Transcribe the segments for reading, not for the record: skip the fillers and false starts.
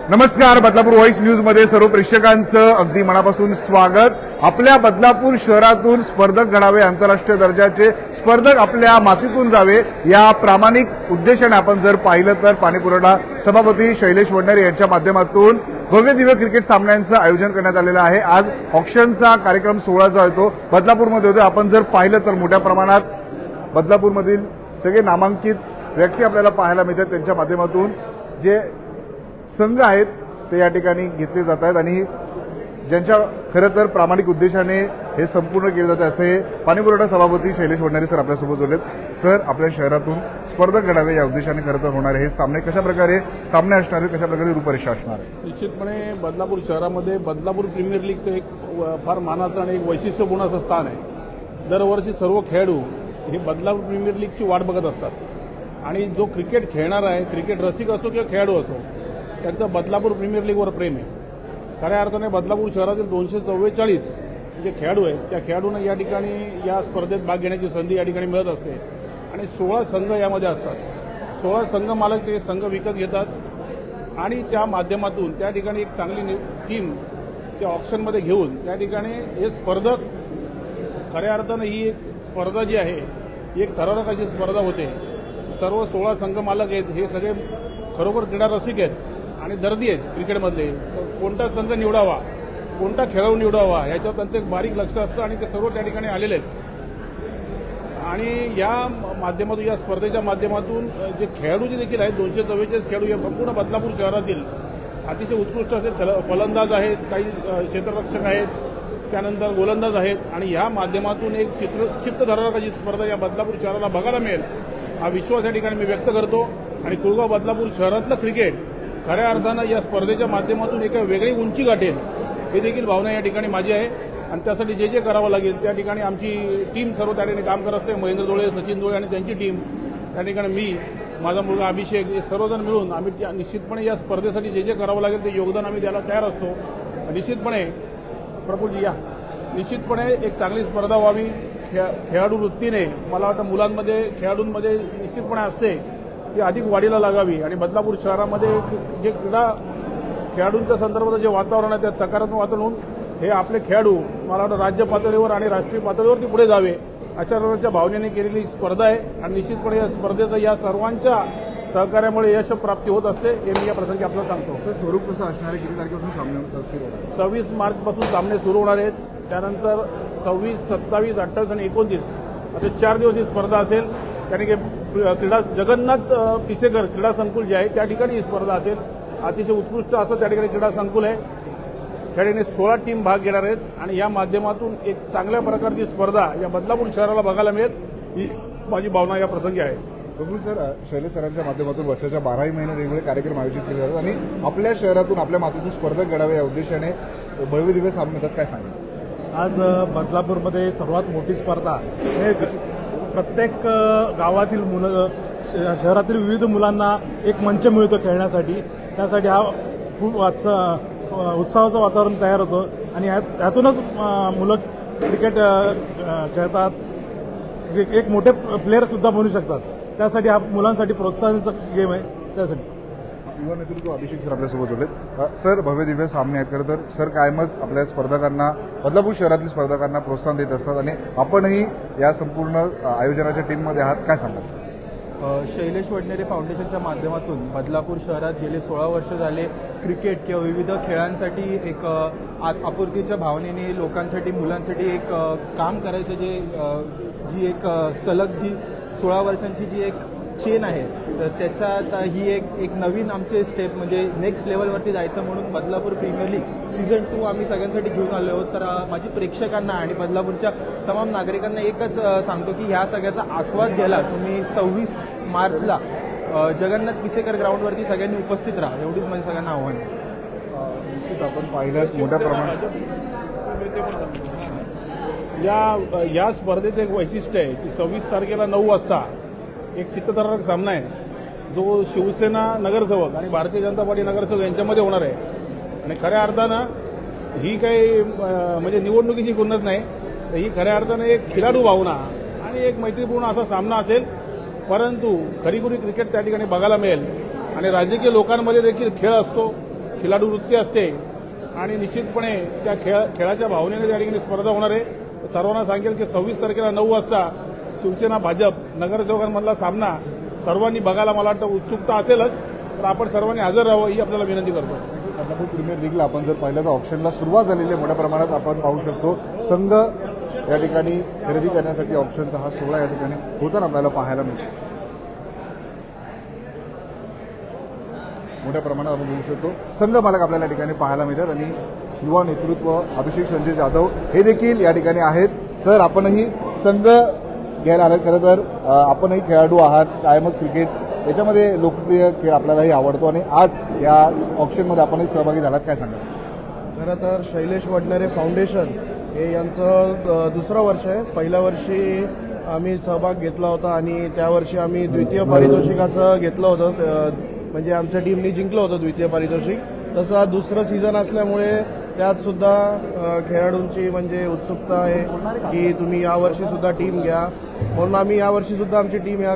नमस्कार. Badlapur voice news मध्ये सर्व प्रेक्षकांचं अगदी मनापासून स्वागत. आपल्या बदलापूर शहरातून स्पर्धक घडावे, आंतरराष्ट्रीय दर्जाचे स्पर्धक आपल्या मातीतून जावे या प्रामाणिक उद्देशाने आपण जर पाहिलं तर पाणीपुरवठा सभापती शैलेश वडनेरे यांच्या माध्यमातून भव्य दिव्य क्रिकेट सामन्यांचं आयोजन करण्यात आलेलं आहे. आज ऑक्शनचा कार्यक्रम 16 जो येतो बदलापूरमध्ये होतो. आपण जर पाहिलं तर मोठ्या प्रमाणात बदलापूरमधील सगळे नामांकित व्यक्ती आपल्याला पाहायला मिळतात. त्यांच्या माध्यमातून जे संघ आहेत ते या ठिकाणी घेतले जात आहेत आणि ज्यांच्या खरं तर प्रामाणिक उद्देशाने हे संपूर्ण केले जाते असे पाणीपुरवठा सभापती शैलेश वडनेरे सर आपल्यासोबत जोडलेत. सर, आपल्या शहरातून स्पर्धक घडावे या उद्देशाने खरं तर होणारे हे सामने कशा प्रकारे सामने असणार आहेत, कशा प्रकारे रूपरेषा असणार आहे? निश्चितपणे बदलापूर शहरामध्ये बदलापूर प्रीमियर लीगचं एक फार मानाचं आणि एक वैशिष्ट्यपूर्ण असं स्थान आहे. दरवर्षी सर्व खेळाडू हे बदलापूर प्रीमियर लीगची वाट बघत असतात आणि जो क्रिकेट खेळणार आहे, क्रिकेट रसिक असो किंवा खेळाडू असो, त्यांचं बदलापूर प्रीमियर लीगवर प्रेम आहे. खऱ्या अर्थाने बदलापूर शहरातील 244 जे खेळाडू आहेत त्या खेळाडूंना या ठिकाणी या स्पर्धेत भाग घेण्याची संधी या ठिकाणी मिळत असते आणि 16 संघ यामध्ये असतात. 16 संघ मालक ते संघ विकत घेतात आणि त्या माध्यमातून त्या ठिकाणी एक चांगली टीम त्या ऑप्शनमध्ये घेऊन त्या ठिकाणी हे स्पर्धक खऱ्या अर्थानं ही एक स्पर्धा जी आहे ही एक थरारक अशी स्पर्धा होते. सर्व 16 संघ मालक आहेत हे सगळे खरोखर क्रीडा रसिक आहेत आणि दर्दी आहेत क्रिकेटमधले. कोणता संघ निवडावा, कोणता खेळाडू निवडावा याच्यावर त्यांचं एक बारीक लक्ष असतं आणि ते सर्व त्या ठिकाणी आलेले आहेत. आणि या माध्यमातून या स्पर्धेच्या माध्यमातून जे खेळाडू जे देखील आहेत 244 खेळाडू या संपूर्ण बदलापूर शहरातील अतिशय उत्कृष्ट असे फलंदाज आहेत, काही क्षेत्ररक्षक आहेत, त्यानंतर गोलंदाज आहेत आणि या माध्यमातून एक चित्तधरारक अशी स्पर्धा या बदलापूर शहराला बघायला मिळेल हा विश्वास या ठिकाणी मी व्यक्त करतो. आणि कुळगाव बदलापूर शहरातलं क्रिकेट खऱ्या अर्थानं या स्पर्धेच्या माध्यमातून एका वेगळी उंची गाठेल ही देखील भावना या ठिकाणी माझी आहे. आणि त्यासाठी जे जे करावं लागेल त्या ठिकाणी आमची टीम सर्व त्या ठिकाणी काम करत असते. महेंद्र डोळे, सचिन डोळे आणि त्यांची टीम, त्या ठिकाणी मी, माझा मुलगा अभिषेक, हे सर्वजण मिळून आम्ही निश्चितपणे या स्पर्धेसाठी जे जे करावं लागेल ते योगदान आम्ही द्यायला तयार असतो. निश्चितपणे प्रफुल्लजी या निश्चितपणे एक चांगली स्पर्धा व्हावी. खेळाडू वृत्तीने मला वाटतं मुलांमध्ये खेळाडूंमध्ये निश्चितपणे असते ती अधिक वाढीला लागावी आणि बदलापूर शहरामध्ये जे क्रीडा खेळाडूंच्या संदर्भात जे वातावरण आहे त्यात सकारात्मक वातावरण होऊन हे आपले खेळाडू मला वाटतं राज्य पातळीवर आणि राष्ट्रीय पातळीवरती पुढे जावे अशा प्रकारच्या भावनेने केलेली स्पर्धा आहे. आणि निश्चितपणे या स्पर्धेचं या सर्वांच्या सहकार्यामुळे यश प्राप्ती होत असते हे मी या प्रसंगी आपल्याला सांगतो. स्वरूप कसं असणार आहे, किती तारखेपासून सामने? 26 मार्चपासून सामने सुरू होणार आहेत. त्यानंतर 26, 27, 28 आणि 29 असे 4 दिवस ही स्पर्धा असेल. त्याने क्रीडा जगन्नाथ पिसेकर क्रीडा संकुल जे आहे त्या ठिकाणी ही स्पर्धा असेल. अतिशय उत्कृष्ट असं त्या ठिकाणी क्रीडा संकुल आहे. त्या ठिकाणी 16 टीम भाग घेणार आहेत आणि या माध्यमातून एक चांगल्या प्रकारची स्पर्धा या बदलापूर शहराला बघायला मिळेल ही माझी भावना या प्रसंगी आहे. बघू सर, शैलेश सरांच्या माध्यमातून वर्षाच्या 12ही महिने वेगवेगळे कार्यक्रम आयोजित केले जातात आणि आपल्या शहरातून आपल्या मातीतून स्पर्धक घडावे या उद्देशाने भव्य दिव्य सामने होतात. काय सांगेल? आज बदलापूरमध्ये सर्वात मोठी स्पर्धा हे प्रत्येक गावातील मुलं, शहरातील विविध मुलांना एक मंच मिळतो खेळण्यासाठी. त्यासाठी हा खूप उत्साहाचं वातावरण तयार होतं आणि यातूनच मुलं क्रिकेट खेळतात, एक मोठे प्लेअरसुद्धा बनू शकतात. त्यासाठी हा मुलांसाठी प्रोत्साहनाचा गेम आहे. त्यासाठी युवा नेतृत्व अभिषेक सर आपल्यासोबत होते. सर, भव्य दिव्य सामने आहेत. खरं तर सर कायमच आपल्या स्पर्धकांना, बदलापूर शहरातील स्पर्धकांना प्रोत्साहन देत असतात आणि आपणही या संपूर्ण आयोजनाच्या टीममध्ये आहात. काय सांगाल? शैलेश वडनेरे फाउंडेशनच्या माध्यमातून बदलापूर शहरात गेले 16 वर्ष झाले क्रिकेट किंवा विविध खेळांसाठी एक आपुलकीच्या भावनेने लोकांसाठी, मुलांसाठी एक काम करायचं जी एक सलग जी 16 वर्षांची जी एक चेन आहे तर त्याच्यात ही एक नवीन आमचे स्टेप म्हणजे नेक्स्ट लेवलवरती जायचं म्हणून बदलापूर प्रीमियर लीग सीझन 2 आम्ही सगळ्यांसाठी घेऊन आलो आहोत. तर माझी प्रेक्षकांना आणि बदलापूरच्या तमाम नागरिकांना एकच सांगतो की ह्या सगळ्याचा आस्वाद घ्यायला तुम्ही 26 मार्चला जगन्नाथ पिसेकर ग्राउंडवरती सगळ्यांनी उपस्थित राहा एवढीच माझी सगळ्यांना आव्हान आहे. आपण पाहिलं मोठ्या प्रमाणात या स्पर्धेचं एक वैशिष्ट्य आहे की 26 तारखेला 9 वाजता एक चित्तधरारक सामना आहे जो शिवसेना नगरसेवक आणि भारतीय जनता पार्टी नगरसेवक यांच्यामध्ये होणार आहे. आणि खऱ्या अर्थानं ही काही म्हणजे निवडणुकीची गुन्हच नाही, तर ही खऱ्या अर्थानं एक खेळाडू भावना आणि एक मैत्रीपूर्ण असा सामना असेल. परंतु खरीखुरी क्रिकेट त्या ठिकाणी बघायला मिळेल आणि राजकीय लोकांमध्ये देखील खेळ असतो, खिलाडू वृत्ती असते आणि निश्चितपणे त्या खेळाच्या भावनेने त्या ठिकाणी स्पर्धा होणार आहे. सर्वांना सांगेल की 26 तारखेला 9 वाजता शिवसेना भाजप नगरसेवकांमधला सामना सर्वांनी बघायला मला वाटतं उत्सुकता असेलच, तर आपण सर्वांनी हजर राहावं ही आपल्याला विनंती करतो. बदलापूर प्रीमियर लीगला आपण जर पाहिलं तर ऑप्शनला सुरुवात झालेली आहे. मोठ्या प्रमाणात आपण पाहू शकतो संघ या ठिकाणी खरेदी करण्यासाठी ऑप्शनचा हा सोहळा या ठिकाणी होताना आपल्याला पाहायला मिळतो. मोठ्या प्रमाणात आपण बघू शकतो संघ मालक आपल्याला या ठिकाणी पाहायला मिळतात आणि युवा नेतृत्व अभिषेक संजय जाधव हे देखील या ठिकाणी आहेत. सर, आपणही संघ घ्यायला आलात. खरं तर आपणही खेळाडू आहात, कायमच क्रिकेट याच्यामध्ये लोकप्रिय खेळ आपल्यालाही आवडतो आणि आज या ऑप्शनमध्ये आपणही सहभागी झालात, काय सांगाल? खरं तर शैलेश वडनेरे फाउंडेशन हे यांचं दुसरं वर्ष आहे. पहिल्या वर्षी आम्ही सहभाग घेतला होता आणि त्या वर्षी आम्ही द्वितीय पारितोषिकासह घेतलं होतं, म्हणजे आमच्या टीमनी जिंकलं होतं द्वितीय पारितोषिक. तसं हा दुसरं सीझन असल्यामुळे त्यात सुद्धा खेळाडूंची म्हणजे उत्सुकता आहे की तुम्ही यावर्षी सुद्धा टीम घ्या, म्हणून आम्ही यावर्षी सुद्धा आमची टीम या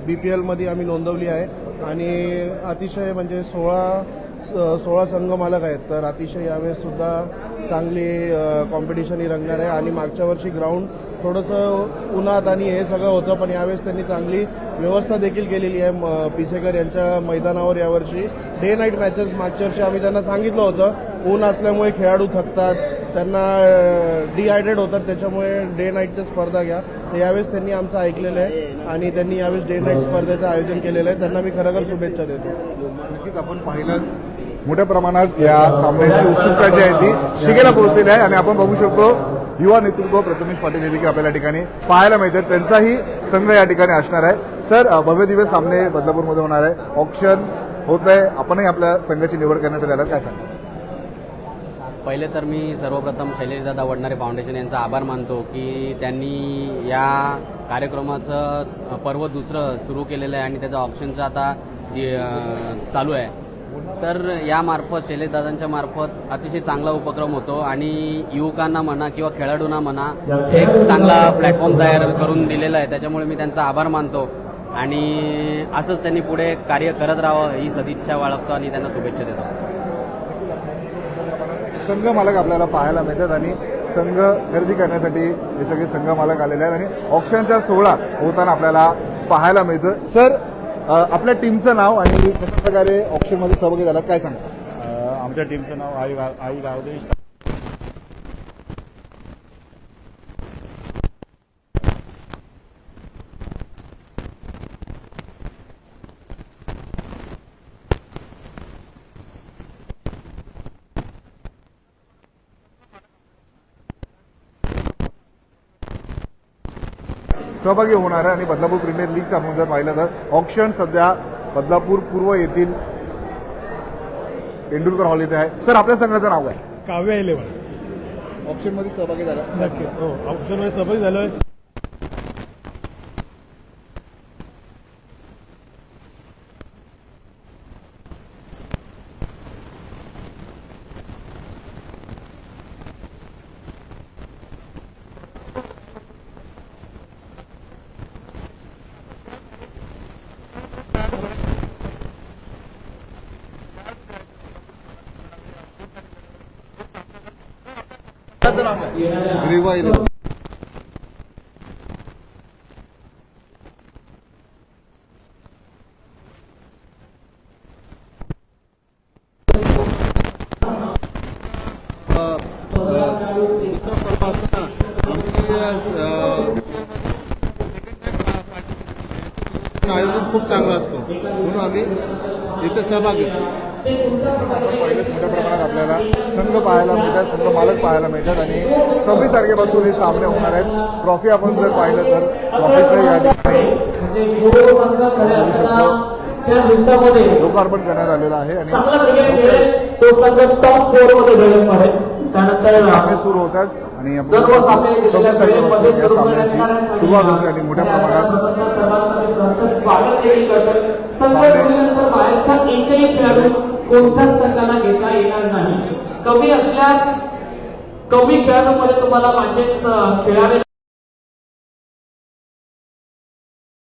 BPL मध्ये आम्ही नोंदवली आहे आणि अतिशय म्हणजे 16 संघ मालक आहेत, तर अतिशय यावेळेस सुद्धा चांगली कॉम्पिटिशन ही रंगणार आहे. आणि मागच्या वर्षी ग्राउंड थोडंसं उन्हात आणि हे सगळं होतं, पण यावेळेस त्यांनी चांगली व्यवस्था देखील केलेली आहे. पिसेकर यांच्या मैदानावर यावर्षी डे नाईट मॅचेस, मागच्या वर्षी आम्ही त्यांना सांगितलं होतं ऊन असल्यामुळे खेळाडू थकतात, त्यांना डिहायड्रेट होतात, त्याच्यामुळे डे नाईटच्या स्पर्धा घ्या. तर यावेळेस त्यांनी आमचं ऐकलेलं आहे आणि त्यांनी यावेळेस डे नाईट स्पर्धेचं आयोजन केलेलं आहे. त्यांना मी खरोखर शुभेच्छा देतो. नक्कीच आपण पाहिलं मोठ्या प्रमाणात या सामन्याची उत्सुकता जी आहे ती शिगेला पोहोचलेली आहे आणि आपण बघू शकतो युवा नेतृत्व प्रथमेश पाटील हे देखील आपल्याला या ठिकाणी पाहायला मिळतात. त्यांचाही संघ या ठिकाणी असणार आहे. सर, भव्य दिवस सामने बदलापूरमध्ये होणार आहे, ऑप्शन होत आहे, आपणही आपल्या संघाची निवड करण्यासाठी आलात, काय सांगा? पहिले तर मी सर्वप्रथम शैलेशदादा वडनारे फाउंडेशन यांचा आभार मानतो की त्यांनी या कार्यक्रमाचं पर्व दुसरं सुरू केलेलं आहे आणि त्याचं ऑप्शनचं आता चालू आहे. तर यामार्फत शैलेशदादांच्या मार्फत अतिशय चांगला उपक्रम होतो आणि युवकांना म्हणा किंवा खेळाडूंना म्हणा एक चांगला प्लॅटफॉर्म तयार करून दिलेला आहे. त्याच्यामुळे मी त्यांचा आभार मानतो आणि असंच त्यांनी पुढे कार्य करत राहावं ही सदिच्छा बाळगतो आणि त्यांना शुभेच्छा देतो. संघ मालक आपल्याला पाहायला मिळतात आणि संघ खरेदी करण्यासाठी हे सगळे संघ मालक आलेले आहेत आणि ऑप्शनचा सोहळा होताना आपल्याला पाहायला मिळतं. सर, आपल्या टीमचं नाव आणि कशा प्रकारे ऑप्शनमध्ये सहभागी झालात, काय सांगा? आमच्या टीमचं नाव आई गावदेश. सहभागी होणार आहे आणि बदलापूर प्रीमियर लीगचं आपण जर पाहिलं तर ऑप्शन सध्या बदलापूर पूर्व येथील तेंडुलकर हॉल इथे आहे. सर, आपल्या संघाचं नाव काय? काव्या 11 ऑप्शनमध्ये सहभागी झाला? नक्की हो, ऑप्शनमध्ये सहभागी झालोय. ग्रीवा 11. आयोजन खूप चांगलं असतो म्हणून आम्ही इथे सहभाग घेतो. आपण पहिलेच मोठ्या प्रमाणात आपल्याला संघ पाहायला मिळतात, संघ मालक पाहायला मिळतात आणि 26 तारखेपासून हे सामने होणार आहेत. ट्रॉफी आपण जर पाहिलं तर ट्रॉफीचं या ठिकाणी बघू शकतो लोकार्पण करण्यात आलेलं आहे आणि सामने सुरू होतात आणि 26 तारखेपासून या सामन्याची सुरुवात होते आणि मोठ्या प्रमाणात कोणत्याच संघाला घेता येणार नाही. कमी असल्यास कमी खेळाडूमध्ये तुम्हाला मॅचेस खेळावे